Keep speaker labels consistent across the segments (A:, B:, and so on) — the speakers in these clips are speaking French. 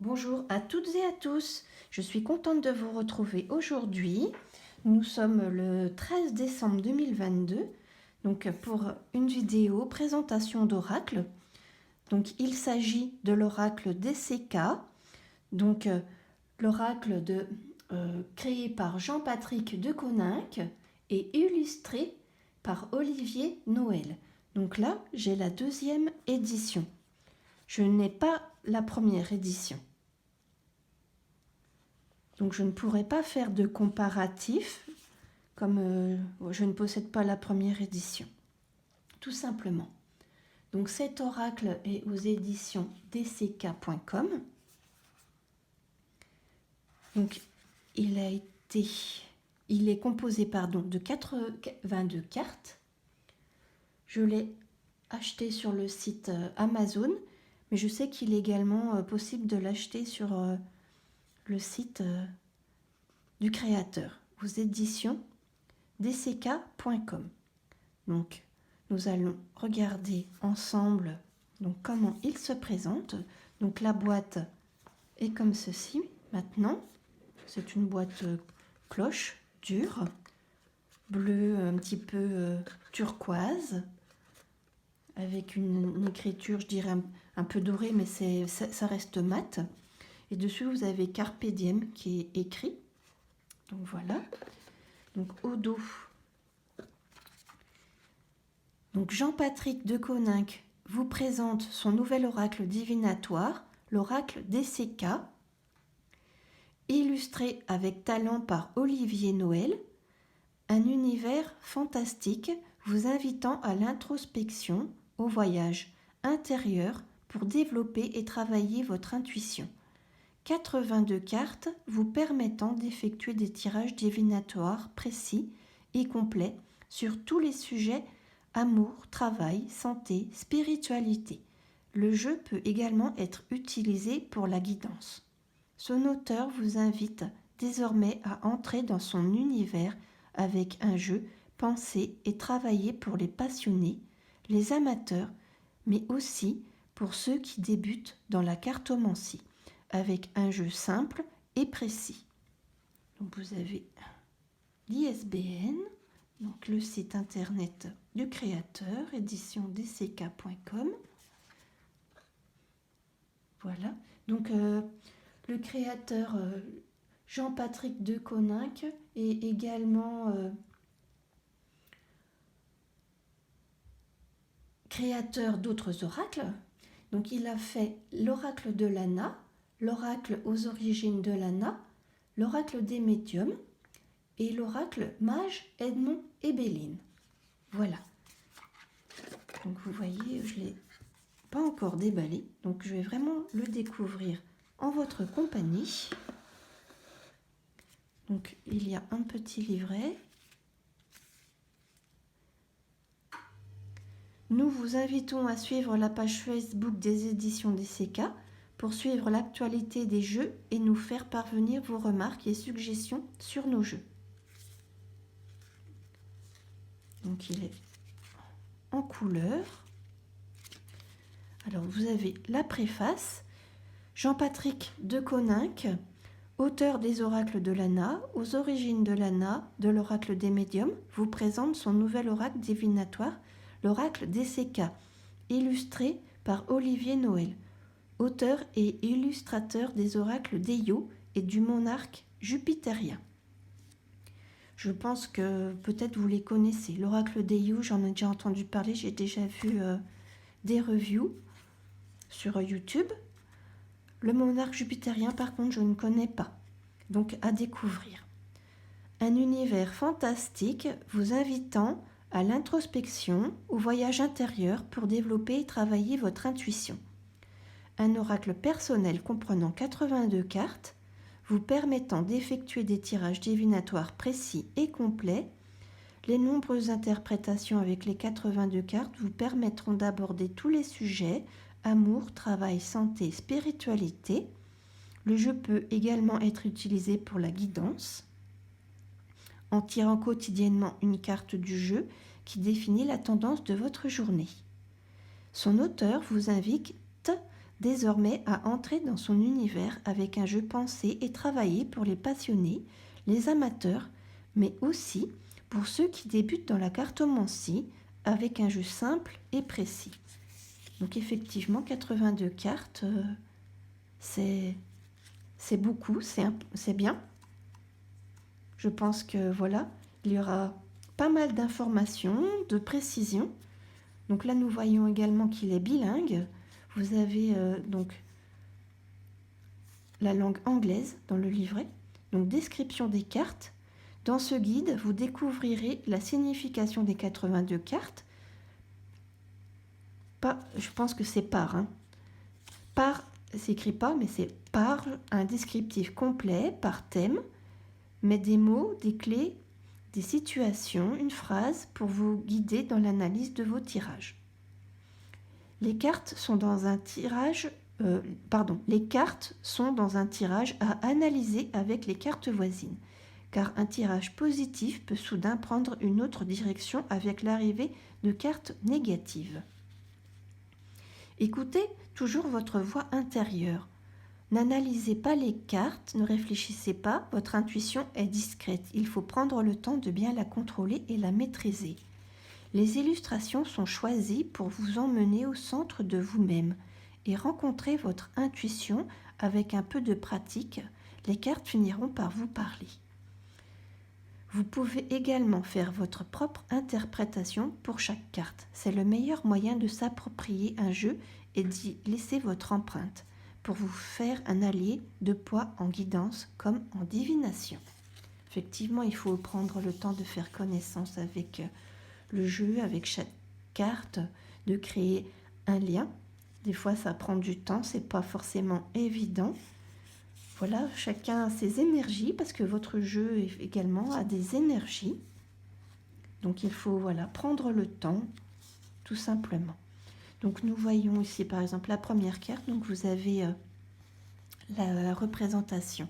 A: Bonjour à toutes et à tous, je suis contente de vous retrouver aujourd'hui. Nous sommes le 13 décembre 2022, donc pour une vidéo présentation d'oracle. Donc il s'agit de l'oracle DCK, donc l'oracle créé par Jean-Patrick de Coninck et illustré par Olivier Noël. Donc là, j'ai la deuxième édition. Je n'ai pas la première édition. Donc je ne pourrai pas faire de comparatif comme je ne possède pas la première édition. Tout simplement. Donc cet oracle est aux éditions dck.com. Donc il est composé de 82 cartes. Je l'ai acheté sur le site Amazon, mais je sais qu'il est également possible de l'acheter sur le site du créateur, aux éditions dck.com. Donc, nous allons regarder ensemble comment il se présente. Donc, la boîte est comme ceci. Maintenant, c'est une boîte cloche, dure, bleu un petit peu turquoise, avec une écriture, je dirais, un peu dorée, mais ça reste mat. Et dessus, vous avez Carpe Diem qui est écrit. Donc voilà. Donc au dos. Donc Jean-Patrick de Coninck vous présente son nouvel oracle divinatoire, l'oracle DCK, illustré avec talent par Olivier Noël, un univers fantastique vous invitant à l'introspection, au voyage intérieur pour développer et travailler votre intuition. 82 cartes vous permettant d'effectuer des tirages divinatoires précis et complets sur tous les sujets amour, travail, santé, spiritualité. Le jeu peut également être utilisé pour la guidance. Son auteur vous invite désormais à entrer dans son univers avec un jeu pensé et travaillé pour les passionnés, les amateurs, mais aussi pour ceux qui débutent dans la cartomancie, avec un jeu simple et précis. Donc vous avez l'ISBN, donc le site internet du créateur, édition dck.com. Voilà. Donc le créateur Jean-Patrick de Coninck est également créateur d'autres oracles. Donc il a fait l'oracle de Lana, l'oracle aux origines de Lana, l'oracle des médiums et l'oracle Mage, Edmond et Béline. Voilà. Donc vous voyez, je ne l'ai pas encore déballé, donc je vais vraiment le découvrir en votre compagnie. Donc il y a un petit livret. Nous vous invitons à suivre la page Facebook des éditions DCK pour suivre l'actualité des jeux et nous faire parvenir vos remarques et suggestions sur nos jeux. Donc il est en couleur. Alors vous avez la préface. Jean-Patrick de Coninck, auteur des oracles de Lana, aux origines de Lana, de l'oracle des médiums, vous présente son nouvel oracle divinatoire, l'oracle DCK, illustré par Olivier Noël, auteur et illustrateur des oracles d'Eyo et du monarque jupitérien. Je pense que peut-être vous les connaissez. L'oracle d'Eyo, j'en ai déjà entendu parler, j'ai déjà vu des reviews sur YouTube. Le monarque jupitérien, par contre, je ne connais pas. Donc, à découvrir. Un univers fantastique vous invitant à l'introspection, au voyage intérieur pour développer et travailler votre intuition. Un oracle personnel comprenant 82 cartes, vous permettant d'effectuer des tirages divinatoires précis et complets. Les nombreuses interprétations avec les 82 cartes vous permettront d'aborder tous les sujets amour, travail, santé, spiritualité. Le jeu peut également être utilisé pour la guidance, en tirant quotidiennement une carte du jeu qui définit la tendance de votre journée. Son auteur vous invite désormais à entrer dans son univers avec un jeu pensé et travaillé pour les passionnés, les amateurs, mais aussi pour ceux qui débutent dans la cartomancie avec un jeu simple et précis. Donc effectivement, 82 cartes, c'est beaucoup, c'est bien. Je pense que voilà, il y aura pas mal d'informations, de précisions. Donc là, nous voyons également qu'il est bilingue. Vous avez donc la langue anglaise dans le livret. Donc description des cartes. Dans ce guide, vous découvrirez la signification des 82 cartes. Je pense que c'est par. Par, c'est écrit pas, mais c'est par un descriptif complet, par thème, mais des mots, des clés, des situations, une phrase pour vous guider dans l'analyse de vos tirages. Les cartes sont dans un tirage, les cartes sont dans un tirage à analyser avec les cartes voisines, car un tirage positif peut soudain prendre une autre direction avec l'arrivée de cartes négatives. Écoutez toujours votre voix intérieure. N'analysez pas les cartes, ne réfléchissez pas, votre intuition est discrète. Il faut prendre le temps de bien la contrôler et la maîtriser. Les illustrations sont choisies pour vous emmener au centre de vous-même et rencontrer votre intuition avec un peu de pratique. Les cartes finiront par vous parler. Vous pouvez également faire votre propre interprétation pour chaque carte. C'est le meilleur moyen de s'approprier un jeu et d'y laisser votre empreinte pour vous faire un allié de poids en guidance comme en divination. Effectivement, il faut prendre le temps de faire connaissance avec le jeu, avec chaque carte, de créer un lien. Des fois, ça prend du temps, c'est pas forcément évident. Voilà, chacun a ses énergies parce que votre jeu également a des énergies. Donc il faut prendre le temps, tout simplement. Donc nous voyons ici par exemple la première carte. Donc vous avez la représentation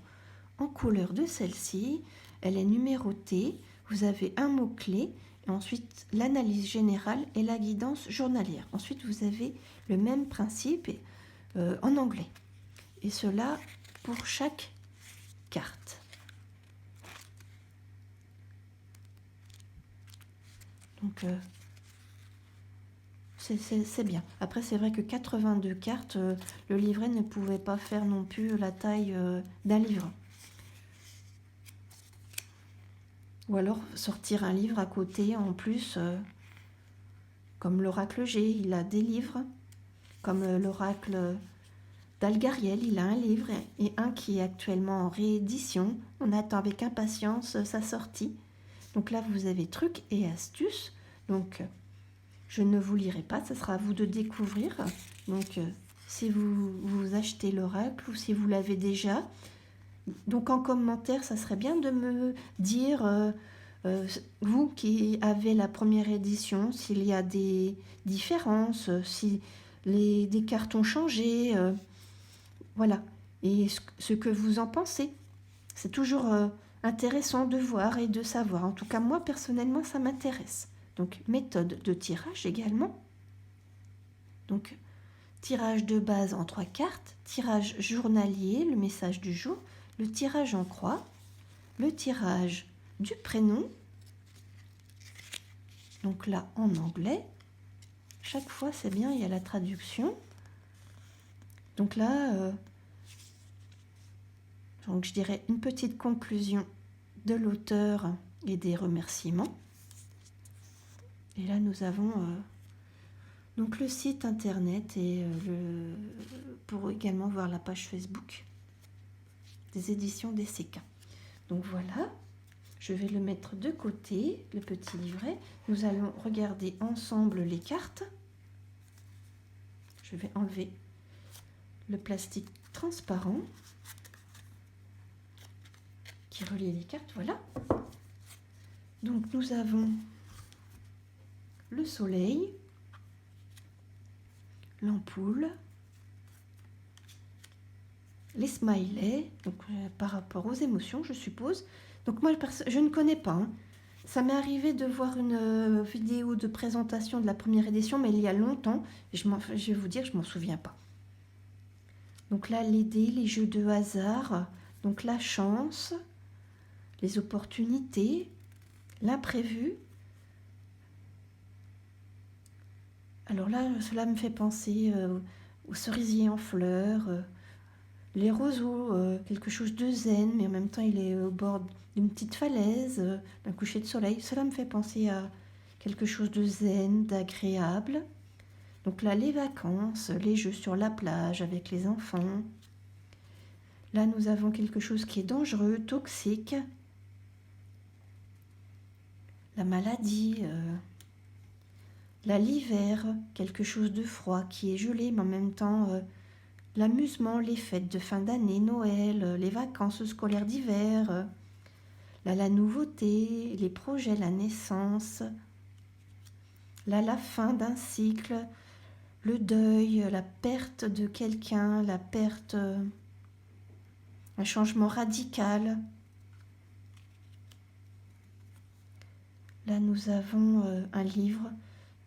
A: en couleur de celle-ci. Elle est numérotée. Vous avez un mot-clé et ensuite l'analyse générale et la guidance journalière. Ensuite vous avez le même principe en anglais. Et cela pour chaque carte. Donc c'est bien. Après c'est vrai que 82 cartes, le livret ne pouvait pas faire non plus la taille d'un livre. Ou alors sortir un livre à côté en plus, comme l'oracle G, il a des livres, comme l'oracle d'Algariel, il a un livre et un qui est actuellement en réédition. On attend avec impatience sa sortie. Donc là, vous avez trucs et astuces. Donc, je ne vous lirai pas, ce sera à vous de découvrir. Donc, si vous achetez l'oracle ou si vous l'avez déjà, donc en commentaire, ça serait bien de me dire, vous qui avez la première édition, s'il y a des différences, si des cartes ont changé. Voilà, et ce que vous en pensez. C'est toujours intéressant de voir et de savoir. En tout cas, moi, personnellement, ça m'intéresse. Donc, méthode de tirage également. Donc, tirage de base en 3 cartes, tirage journalier, le message du jour, le tirage en croix, le tirage du prénom. Donc là, en anglais. Chaque fois, c'est bien, il y a la traduction. Donc là, donc je dirais une petite conclusion de l'auteur et des remerciements. Et là, nous avons donc le site internet et pour également voir la page Facebook des éditions DCK. Donc voilà, je vais le mettre de côté, le petit livret. Nous allons regarder ensemble les cartes. Je vais enlever le plastique transparent qui relie les cartes, voilà. Donc nous avons le soleil, l'ampoule, les smileys, donc par rapport aux émotions, je suppose. Donc moi, je ne connais pas. Ça m'est arrivé de voir une vidéo de présentation de la première édition, mais il y a longtemps. Je vais vous dire, je m'en souviens pas. Donc là, les dés, les jeux de hasard, donc la chance, les opportunités, l'imprévu. Alors là, cela me fait penser aux cerisiers en fleurs, les roseaux, quelque chose de zen, mais en même temps il est au bord d'une petite falaise, d'un coucher de soleil. Cela me fait penser à quelque chose de zen, d'agréable. Donc là, les vacances, les jeux sur la plage avec les enfants. Là, nous avons quelque chose qui est dangereux, toxique. La maladie, là, l'hiver, quelque chose de froid qui est gelé, mais en même temps, l'amusement, les fêtes de fin d'année, Noël, les vacances scolaires d'hiver. Là, la nouveauté, les projets, la naissance. Là, la fin d'un cycle, le deuil, la perte de quelqu'un, la perte, un changement radical. Là, nous avons un livre,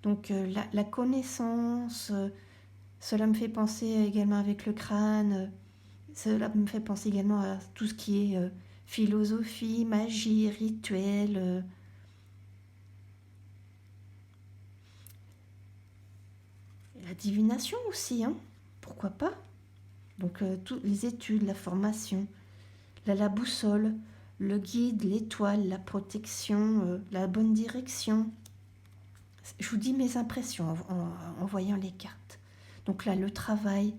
A: donc la connaissance, cela me fait penser également avec le crâne, cela me fait penser également à tout ce qui est philosophie, magie, rituel. La divination aussi, hein, pourquoi pas. Donc toutes les études, la formation, là, la boussole, le guide, l'étoile, la protection, la bonne direction. Je vous dis mes impressions en voyant les cartes. Donc là, le travail,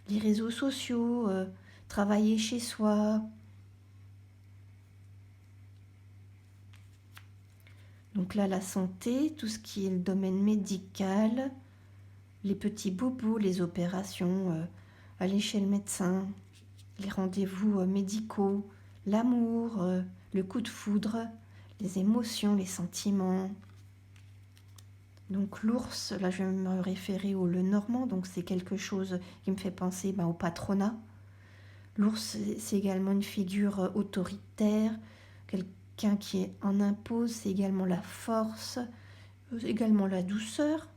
A: les réseaux sociaux, travailler chez soi. Donc là, la santé, tout ce qui est le domaine médical, les petits bobos, les opérations, aller chez le médecin, les rendez-vous médicaux, l'amour, le coup de foudre, les émotions, les sentiments. Donc l'ours, là je vais me référer au Lenormand, donc c'est quelque chose qui me fait penser au patronat. L'ours, c'est également une figure autoritaire, quelqu'un qui en impose, c'est également la force, également la douceur,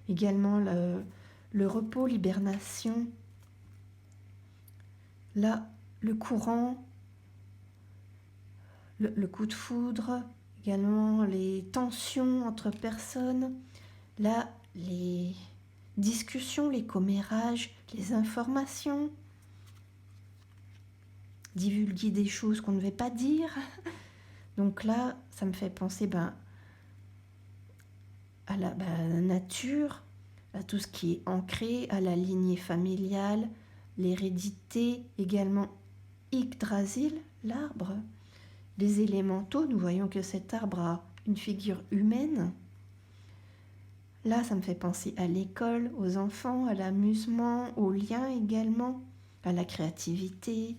A: également le repos, l'hibernation. Là, le courant, le coup de foudre, également les tensions entre personnes, là, les discussions, les commérages, les informations, divulguer des choses qu'on ne veut pas dire. Donc là, ça me fait penser à la nature, à tout ce qui est ancré, à la lignée familiale, l'hérédité, également Yggdrasil, l'arbre. Les élémentaux, nous voyons que cet arbre a une figure humaine. Là, ça me fait penser à l'école, aux enfants, à l'amusement, aux liens également, à la créativité.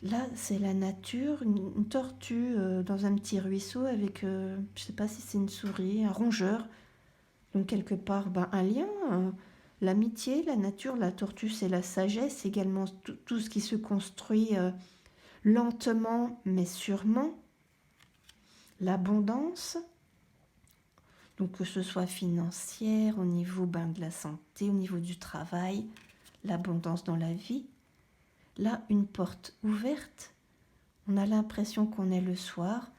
A: Là, c'est la nature, une tortue dans un petit ruisseau avec, je ne sais pas si c'est une souris, un rongeur. Donc quelque part, un lien, l'amitié, la nature, la tortue, c'est la sagesse, également tout ce qui se construit lentement mais sûrement. L'abondance, donc que ce soit financière, au niveau de la santé, au niveau du travail, l'abondance dans la vie. Là, une porte ouverte, on a l'impression qu'on est le soir.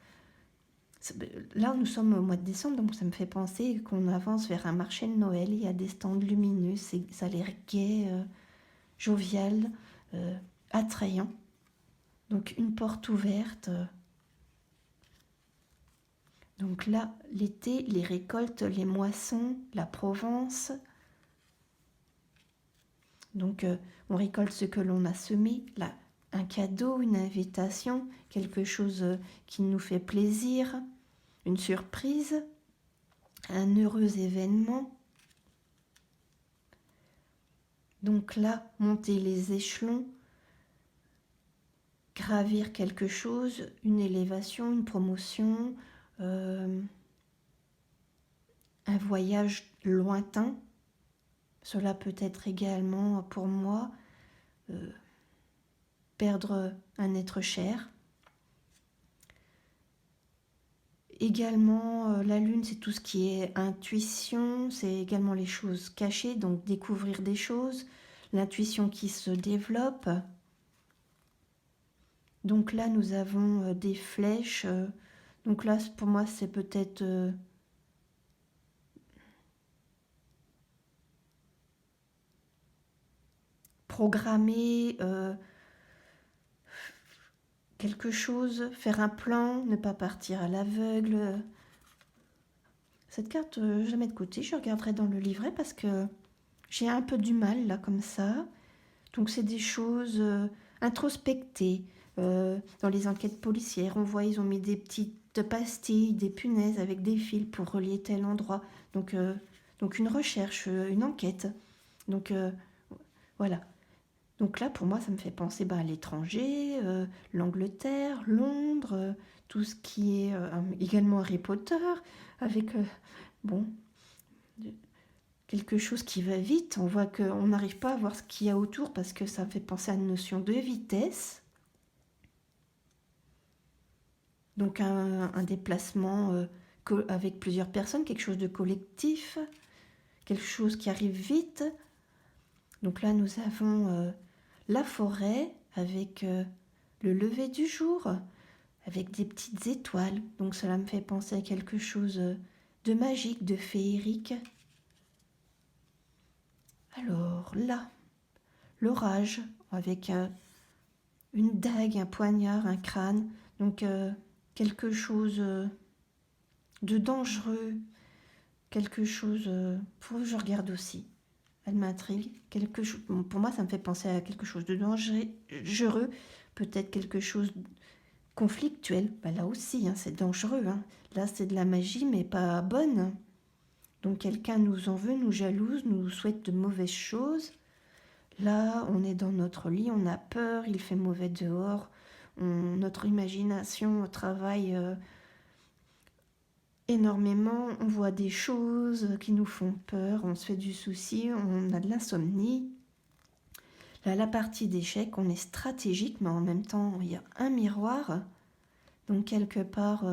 A: Là, nous sommes au mois de décembre, donc ça me fait penser qu'on avance vers un marché de Noël. Il y a des stands lumineux, ça a l'air gai, jovial, attrayant. Donc une porte ouverte. Donc là, l'été, les récoltes, les moissons, la Provence. Donc on récolte ce que l'on a semé. Là, un cadeau, une invitation, quelque chose qui nous fait plaisir, une surprise, un heureux événement. Donc là, monter les échelons, gravir quelque chose, une élévation, une promotion, un voyage lointain. Cela peut être également pour moi perdre un être cher. également, la lune, c'est tout ce qui est intuition, c'est également les choses cachées, donc découvrir des choses, l'intuition qui se développe. Donc là, nous avons des flèches. Donc là, pour moi, c'est peut-être programmer quelque chose, faire un plan, ne pas partir à l'aveugle. Cette carte, je la mets de côté, je regarderai dans le livret parce que j'ai un peu du mal là comme ça. Donc c'est des choses introspectées. Dans les enquêtes policières, on voit ils ont mis des petites pastilles, des punaises avec des fils pour relier tel endroit. Donc une recherche, une enquête. Donc voilà. Donc là, pour moi, ça me fait penser à l'étranger, l'Angleterre, Londres, tout ce qui est également Harry Potter, avec bon, quelque chose qui va vite. On voit qu'on n'arrive pas à voir ce qu'il y a autour parce que ça me fait penser à une notion de vitesse. Donc un déplacement avec plusieurs personnes, quelque chose de collectif, quelque chose qui arrive vite. Donc là, nous avons la forêt avec le lever du jour, avec des petites étoiles. Donc cela me fait penser à quelque chose de magique, de féerique. Alors là, l'orage avec une dague, un poignard, un crâne. Donc quelque chose de dangereux, quelque chose... faut que je regarde aussi. Elle m'intrigue. Pour moi, ça me fait penser à quelque chose de dangereux, peut-être quelque chose de conflictuel. Là aussi, c'est dangereux. Là, c'est de la magie, mais pas bonne. Donc quelqu'un nous en veut, nous jalouse, nous souhaite de mauvaises choses. Là, on est dans notre lit, on a peur, il fait mauvais dehors. Notre imagination travaille énormément, on voit des choses qui nous font peur, on se fait du souci, on a de l'insomnie. Là, la partie d'échec, on est stratégique, mais en même temps, il y a un miroir. Donc, quelque part,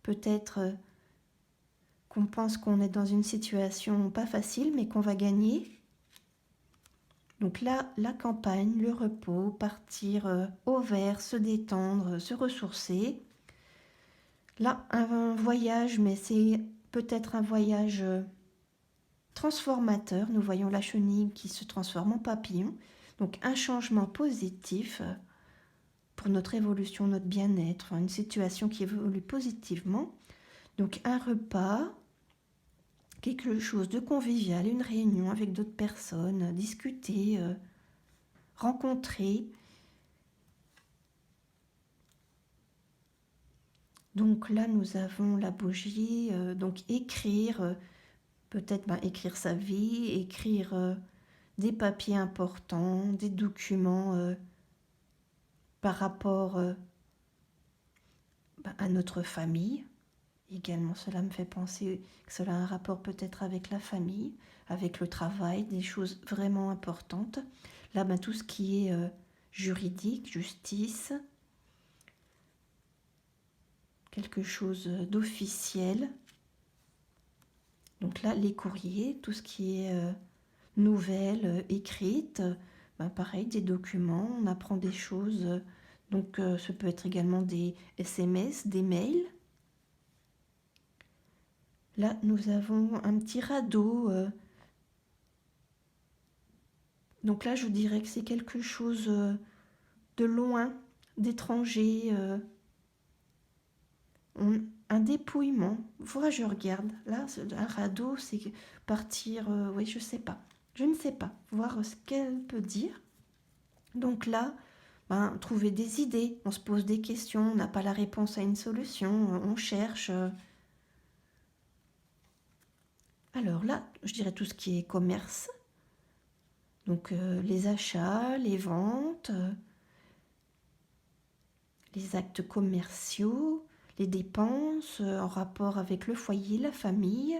A: peut-être qu'on pense qu'on est dans une situation pas facile, mais qu'on va gagner. Donc là, la campagne, le repos, partir au vert, se détendre, se ressourcer. Là, un voyage, mais c'est peut-être un voyage transformateur. Nous voyons la chenille qui se transforme en papillon. Donc un changement positif pour notre évolution, notre bien-être, une situation qui évolue positivement. Donc un repas, quelque chose de convivial, une réunion avec d'autres personnes, discuter, rencontrer. Donc là, nous avons la bougie, donc écrire, peut-être écrire sa vie, écrire des papiers importants, des documents par rapport à notre famille. Également, cela me fait penser que cela a un rapport peut-être avec la famille, avec le travail, des choses vraiment importantes. Là, tout ce qui est juridique, justice, quelque chose d'officiel. Donc là, les courriers, tout ce qui est nouvelles écrites, pareil, des documents, on apprend des choses. Donc ça peut être également des SMS, des mails. Là, nous avons un petit radeau. Donc là, je dirais que c'est quelque chose de loin, d'étranger. Un dépouillement. Faudra que je regarde. Là, un radeau, c'est partir... oui, je sais pas. Je ne sais pas. Voir ce qu'elle peut dire. Donc là, trouver des idées. On se pose des questions. On n'a pas la réponse à une solution. On cherche... Alors là, je dirais tout ce qui est commerce. Donc les achats, les ventes, les actes commerciaux, les dépenses en rapport avec le foyer, la famille.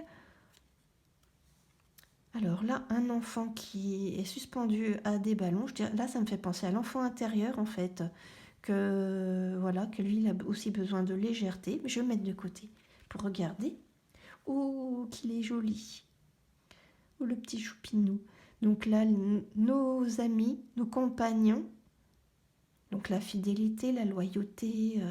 A: Alors là, un enfant qui est suspendu à des ballons, là ça me fait penser à l'enfant intérieur en fait. que voilà, que lui il a aussi besoin de légèreté. Mais je vais le mettre de côté pour regarder. Oh, qu'il est joli. Oh, le petit choupinou. Donc là, nos amis, nos compagnons, donc la fidélité, la loyauté,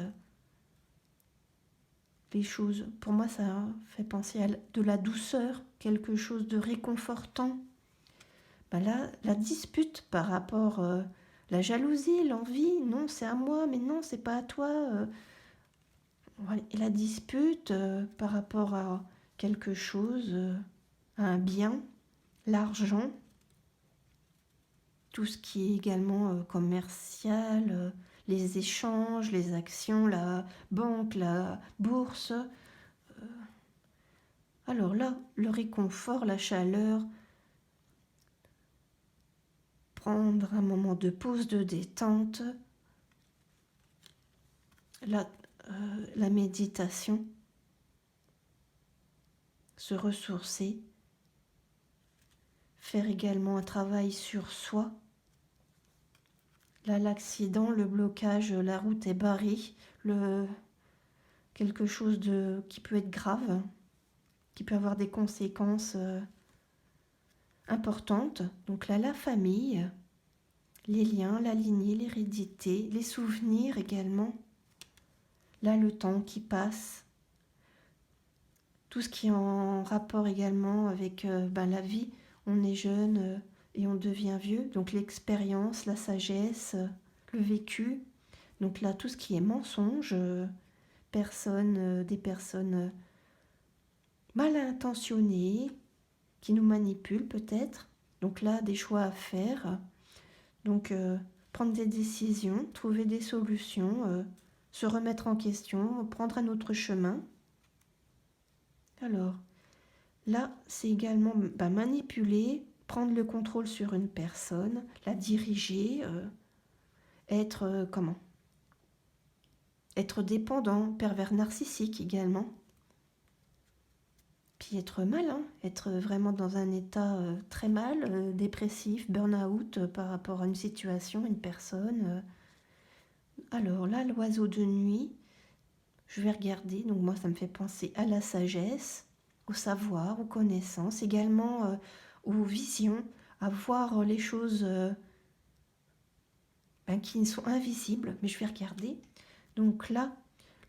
A: les choses. Pour moi, ça fait penser à de la douceur, quelque chose de réconfortant. Ben là, la dispute par rapport la jalousie, l'envie, non, c'est à moi, mais non, c'est pas à toi. Et la dispute par rapport à quelque chose, à un bien, l'argent, tout ce qui est également commercial, les échanges, les actions, la banque, la bourse. Alors là, le réconfort, la chaleur, prendre un moment de pause, de détente, la méditation, se ressourcer, faire également un travail sur soi. Là, l'accident, le blocage, la route est barrée, quelque chose qui peut être grave, qui peut avoir des conséquences importantes. Donc là, la famille, les liens, la lignée, l'hérédité, les souvenirs également. Là, le temps qui passe, tout ce qui est en rapport également avec la vie. On est jeune et on devient vieux, donc l'expérience, la sagesse, le vécu. Donc là, tout ce qui est mensonge, des personnes mal intentionnées, qui nous manipulent peut-être. Donc là, des choix à faire. Donc prendre des décisions, trouver des solutions, se remettre en question, prendre un autre chemin. Alors, là, c'est également manipuler, prendre le contrôle sur une personne, la diriger, être être dépendant, pervers narcissique également. Puis être malin, être vraiment dans un état très mal, dépressif, burn-out par rapport à une situation, une personne. Alors là, l'oiseau de nuit, je vais regarder, donc moi ça me fait penser à la sagesse, au savoir, aux connaissances, également aux visions, à voir les choses qui sont invisibles, mais je vais regarder. Donc là,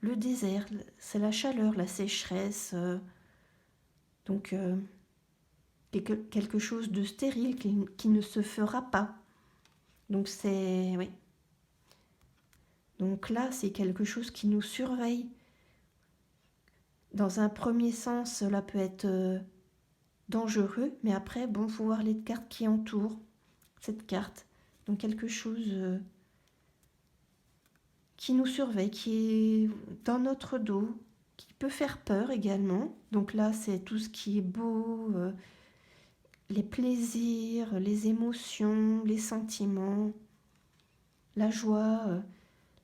A: le désert, c'est la chaleur, la sécheresse, donc quelque chose de stérile qui ne se fera pas. Donc c'est... Oui. Donc là, c'est quelque chose qui nous surveille. Dans un premier sens, cela peut être dangereux, mais après, bon, faut voir les cartes qui entourent cette carte. Donc quelque chose qui nous surveille, qui est dans notre dos, qui peut faire peur également. Donc là, c'est tout ce qui est beau, les plaisirs, les émotions, les sentiments, la joie.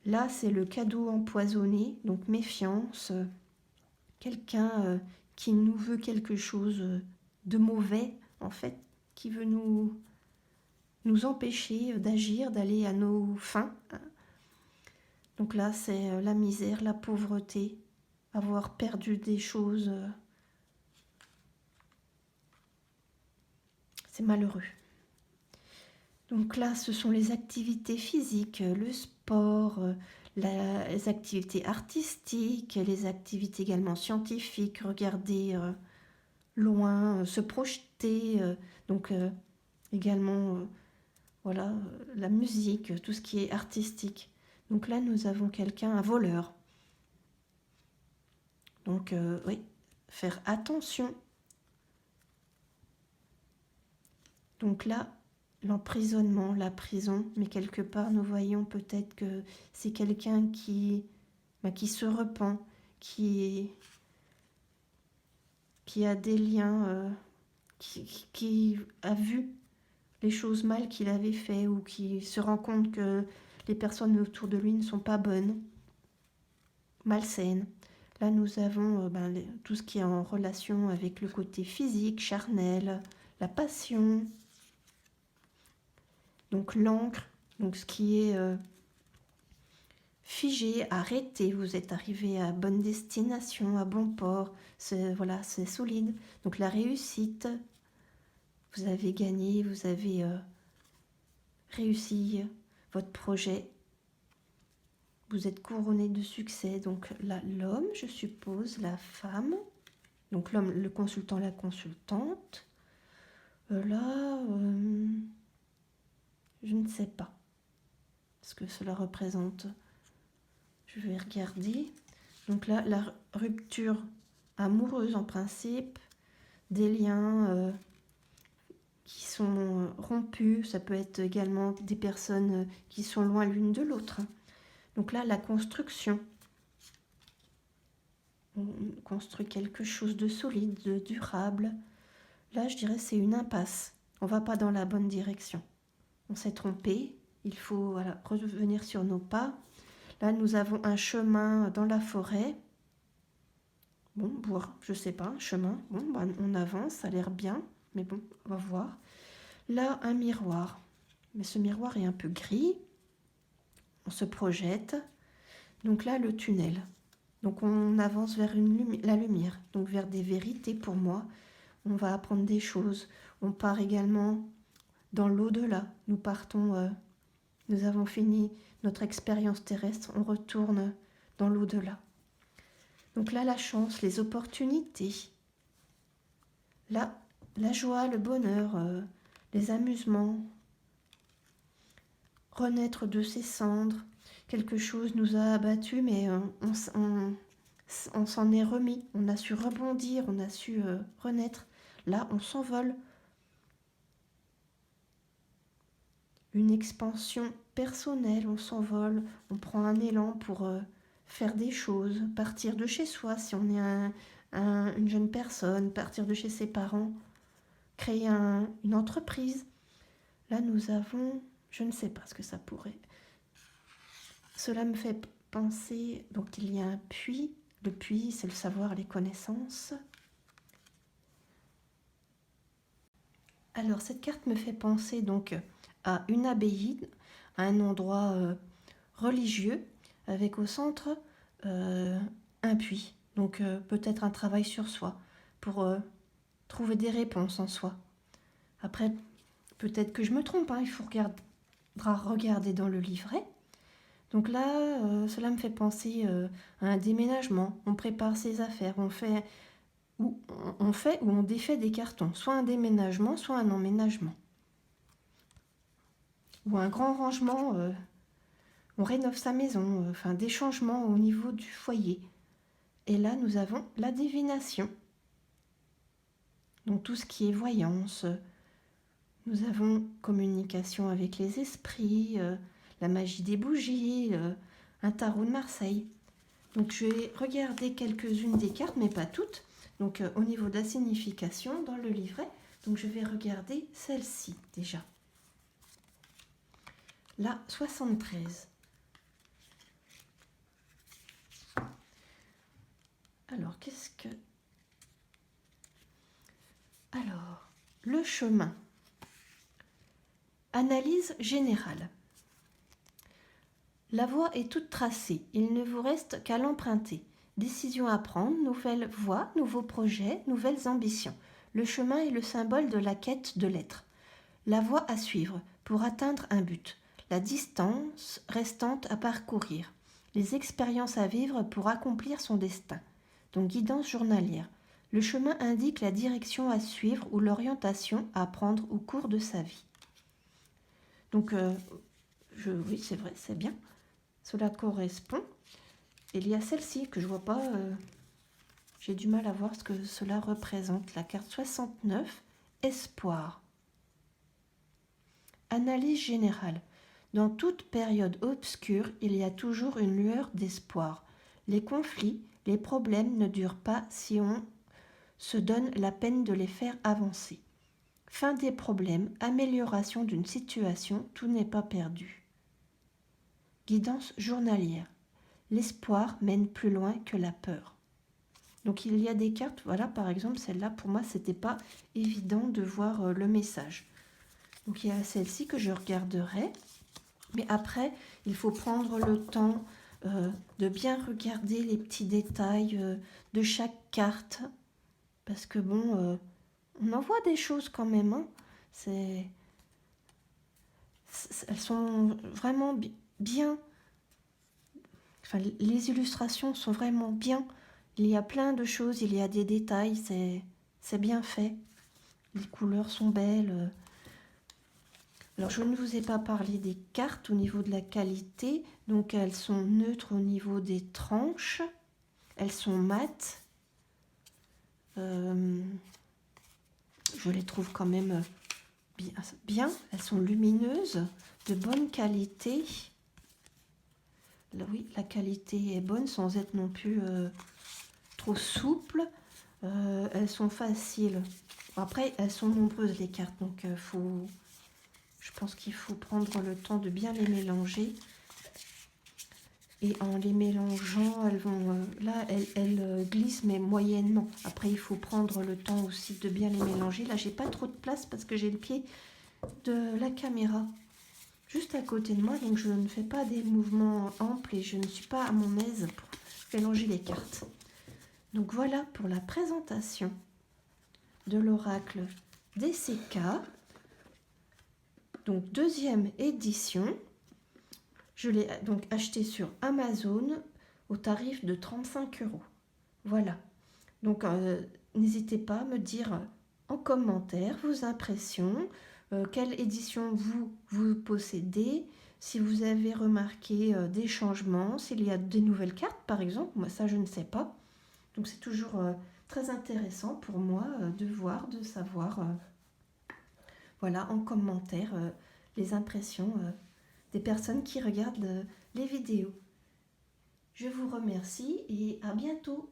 A: Là, c'est le cadeau empoisonné, donc méfiance. Quelqu'un qui nous veut quelque chose de mauvais, en fait, qui veut nous empêcher d'agir, d'aller à nos fins. Donc là, c'est la misère, la pauvreté, avoir perdu des choses. C'est malheureux. Donc là, ce sont les activités physiques, le sport, les activités artistiques, les activités également scientifiques, regarder loin, se projeter, donc également voilà, la musique, tout ce qui est artistique. Donc là, nous avons quelqu'un, un voleur. Donc oui, faire attention. Donc là, l'emprisonnement, la prison, mais quelque part, nous voyons peut-être que c'est quelqu'un qui se repent, qui a des liens, qui a vu les choses mal qu'il avait fait ou qui se rend compte que les personnes autour de lui ne sont pas bonnes, malsaines. Là, nous avons tout ce qui est en relation avec le côté physique, charnel, la passion, donc l'encre, donc ce qui est figé, arrêté, vous êtes arrivé à bonne destination, à bon port, voilà, c'est solide. Donc la réussite, vous avez gagné, vous avez réussi votre projet, vous êtes couronné de succès. Donc là, l'homme, je suppose, la femme, donc l'homme, le consultant, la consultante. Là, je ne sais pas ce que cela représente. Je vais regarder. Donc là, la rupture amoureuse en principe, des liens qui sont rompus. Ça peut être également des personnes qui sont loin l'une de l'autre. Donc là, la construction. On construit quelque chose de solide, de durable. Là, je dirais c'est une impasse. On ne va pas dans la bonne direction. On s'est trompé. Il faut voilà, revenir sur nos pas. Là, nous avons un chemin dans la forêt. Bon, je sais pas, un chemin. Bon, bah, on avance, ça a l'air bien. Mais bon, on va voir. Là, un miroir. Mais ce miroir est un peu gris. On se projette. Donc là, le tunnel. Donc on avance vers la lumière, donc vers des vérités pour moi. On va apprendre des choses. On part également dans l'au-delà. Nous partons, nous avons fini notre expérience terrestre, on retourne dans l'au-delà. Donc là, la chance, les opportunités. Là, la joie, le bonheur, les amusements. Renaître de ses cendres. Quelque chose nous a abattus, mais on s'en est remis. On a su rebondir, on a su renaître. Là, on s'envole. Une expansion personnelle, on s'envole. On prend un élan pour faire des choses, partir de chez soi si on est une jeune personne, partir de chez ses parents, créer une entreprise. Là, nous avons, je ne sais pas ce que ça pourrait. Cela me fait penser, donc il y a un puits. Le puits, c'est le savoir, les connaissances. Alors, cette carte me fait penser donc à une abbaye, à un endroit religieux, avec au centre un puits. Donc, peut-être un travail sur soi, pour trouver des réponses en soi. Après, peut-être que je me trompe, hein, il faudra regarder dans le livret. Donc là, cela me fait penser à un déménagement. On prépare ses affaires, on fait ou on défait des cartons. Soit un déménagement, soit un emménagement. Ou un grand rangement, on rénove sa maison, enfin des changements au niveau du foyer. Et là, nous avons la divination. Donc tout ce qui est voyance. Nous avons communication avec les esprits, la magie des bougies, un tarot de Marseille. Donc je vais regarder quelques-unes des cartes, mais pas toutes. Donc au niveau de la signification dans le livret, donc je vais regarder celle-ci déjà. La 73. Alors qu'est-ce que... Alors, le chemin. Analyse générale. La voie est toute tracée, il ne vous reste qu'à l'emprunter. Décision à prendre, nouvelles voies, nouveaux projets, nouvelles ambitions. Le chemin est le symbole de la quête de l'être. La voie à suivre pour atteindre un but. La distance restante à parcourir. Les expériences à vivre pour accomplir son destin. Donc guidance journalière. Le chemin indique la direction à suivre ou l'orientation à prendre au cours de sa vie. Donc, oui, c'est vrai, c'est bien. Cela correspond. Il y a celle-ci que je ne vois pas. J'ai du mal à voir ce que cela représente. La carte 69, espoir. Analyse générale. Dans toute période obscure, il y a toujours une lueur d'espoir. Les conflits, les problèmes ne durent pas si on se donne la peine de les faire avancer. Fin des problèmes, amélioration d'une situation, tout n'est pas perdu. Guidance journalière. L'espoir mène plus loin que la peur. Donc il y a des cartes, voilà par exemple celle-là, pour moi c'était pas évident de voir le message. Donc il y a celle-ci que je regarderai, mais après il faut prendre le temps de bien regarder les petits détails de chaque carte. Parce que bon, on en voit des choses quand même. Hein. Elles sont vraiment bien. Enfin, les illustrations sont vraiment bien. Il y a plein de choses, il y a des détails, c'est bien fait. Les couleurs sont belles. Alors, je ne vous ai pas parlé des cartes au niveau de la qualité. Donc, elles sont neutres au niveau des tranches. Elles sont mates. Je les trouve quand même bien. Elles sont lumineuses, de bonne qualité. Là, oui, la qualité est bonne sans être non plus trop souple. Elles sont faciles. Après, elles sont nombreuses les cartes, donc je pense qu'il faut prendre le temps de bien les mélanger. Et en les mélangeant, elles vont là, elles glissent, mais moyennement. Après, il faut prendre le temps aussi de bien les mélanger. Là, j'ai pas trop de place parce que j'ai le pied de la caméra juste à côté de moi, donc je ne fais pas des mouvements amples et je ne suis pas à mon aise pour mélanger les cartes. Donc voilà pour la présentation de l'oracle DCK, donc deuxième édition. Je l'ai donc acheté sur Amazon au tarif de 35 €. Voilà. Donc n'hésitez pas à me dire en commentaire vos impressions, quelle édition vous possédez, si vous avez remarqué des changements, s'il y a des nouvelles cartes par exemple. Moi ça je ne sais pas. Donc c'est toujours très intéressant pour moi de voir, de savoir, voilà, en commentaire les impressions des personnes qui regardent les vidéos. Je vous remercie et à bientôt.